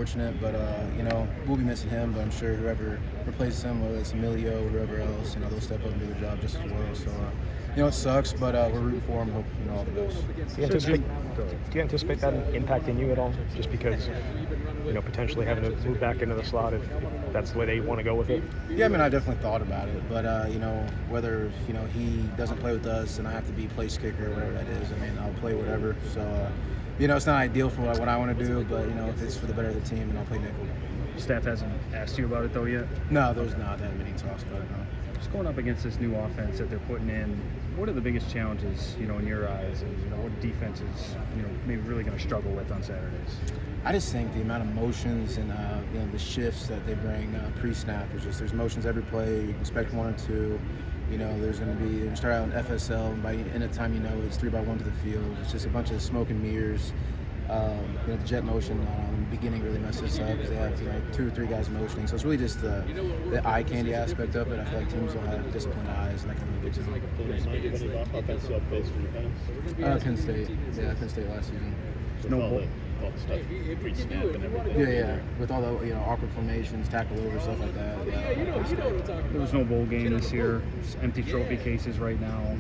Fortunate, but we'll be missing him. But I'm sure whoever replaces him, whether it's Emilio or whoever else, they'll step up and do their job just as well. So, it sucks, but we're rooting for him. Hope all the best. Do you anticipate that impacting you at all? Just because, potentially having to move back into the slot if that's the way they want to go with it? Yeah, I definitely thought about it, but whether he doesn't play with us and I have to be place kicker or whatever that is, I'll play whatever. So. It's not ideal for what I want to do, but if it's for the better of the team, then I'll play nickel. Staff hasn't asked you about it though yet? No, there's not that many talks about it. No. Just going up against this new offense that they're putting in, what are the biggest challenges, in your eyes, and what defenses, maybe really going to struggle with on Saturdays? I just think the amount of motions and the shifts that they bring pre-snap is just there's motions every play. You can expect 1 or 2. There's going to be start out in FSL, and by the end of the time, it's 3-by-1 to the field. It's just a bunch of smoke and mirrors. The jet motion in the beginning really messes us up because they have 2 or 3 guys motioning. So it's really just the eye candy aspect of it. I feel like teams don't have disciplined eyes, and that can really get to them. Penn State. Yeah, Penn State last season. Stuff pre-snap and everything. Yeah. With all the awkward formations, tackle over, stuff like that. Yeah. There was no bowl game this year. It's empty trophy cases right now.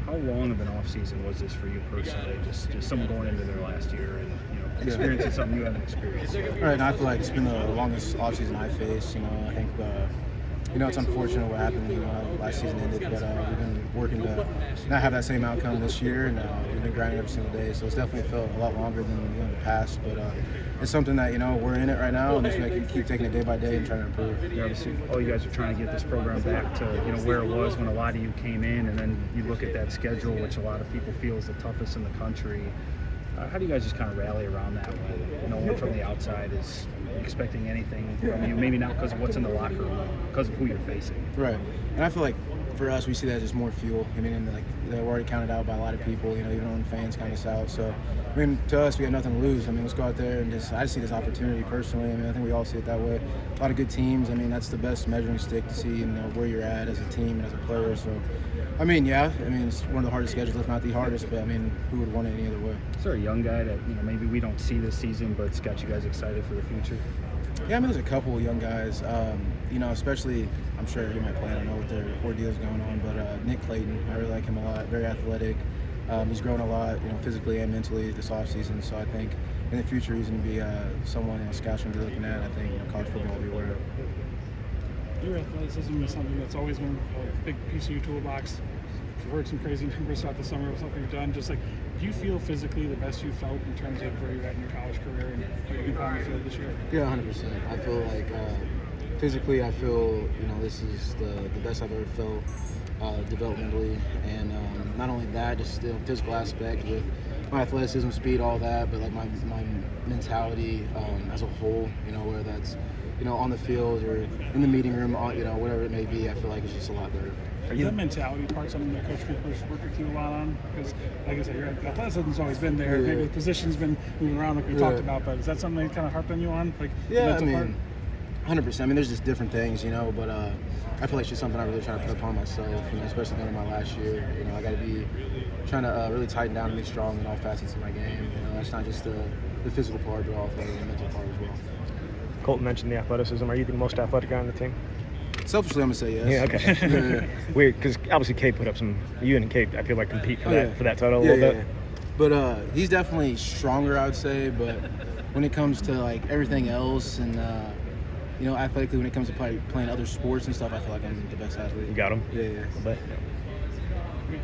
How long of an off season was this for you personally? Just someone going into their last year and experiencing something you haven't experienced. Right, and I feel like it's been the longest off season I faced. I think it's unfortunate what happened. Last season ended, but we've been working to not have that same outcome this year, and we've been grinding every single day. So it's definitely felt a lot longer than the past, but it's something that we're in it right now, and just keep taking it day by day and trying to improve. Yeah, obviously, all you guys are trying to get this program back to where it was when a lot of you came in, and then you look at that schedule, which a lot of people feel is the toughest in the country. How do you guys just kind of rally around that when no one from the outside is expecting anything from you? Maybe not because of what's in the locker room, because of who you're facing. Right, and I feel like for us, we see that as just more fuel. They're already counted out by a lot of people. Even when fans count us out. So, to us, we have nothing to lose. Let's go out there and I just see this opportunity personally. I think we all see it that way. A lot of good teams. That's the best measuring stick to see where you're at as a team and as a player. So, it's one of the hardest schedules, if not the hardest. But who would want it any other way? Is there a young guy that maybe we don't see this season, but it's got you guys excited for the future? Yeah, there's a couple of young guys. Especially, I'm sure he might play. I don't know what their ordeal's going on, but Nick Clayton, I really like him a lot. Very athletic. He's grown a lot, physically and mentally this offseason. So I think in the future he's going to be someone scouts going to be looking at. I think college football will be aware of. Your athleticism is something that's always been a big piece of your toolbox. I've heard some crazy numbers throughout the summer of something you've done. Do you feel physically the best you've felt in terms of where you're at in your college career and what you've been on the field this year? Yeah, 100%. I feel like physically, I feel this is the best I've ever felt developmentally, and not only that, just the physical aspect with my athleticism, speed, all that, but like my mentality as a whole. Whether that's on the field or in the meeting room, whatever it may be, I feel like it's just a lot better. Is that mentality part something that Coach Cooper's worked with you a lot on? Because, like I said, your athleticism's always been there. Yeah. Maybe the position's been moving around like we talked about, but is that something they kind of harped on you on? Yeah, 100%. There's just different things, but I feel like it's just something I really try to put upon myself, especially during my last year. I got to be trying to really tighten down and be strong in all facets of my game. That's not just the physical part, but also the mental part as well. Colton mentioned the athleticism. Are you the most athletic guy on the team? Selfishly, I'm gonna say yes. Yeah, okay. Yeah. Weird, because obviously Kate put up you and Kate, I feel like, compete for that title a little bit. Yeah. But he's definitely stronger, I would say. But when it comes to everything else and athletically, when it comes to playing other sports and stuff, I feel like I'm the best athlete. You got him? Yeah. A little bit.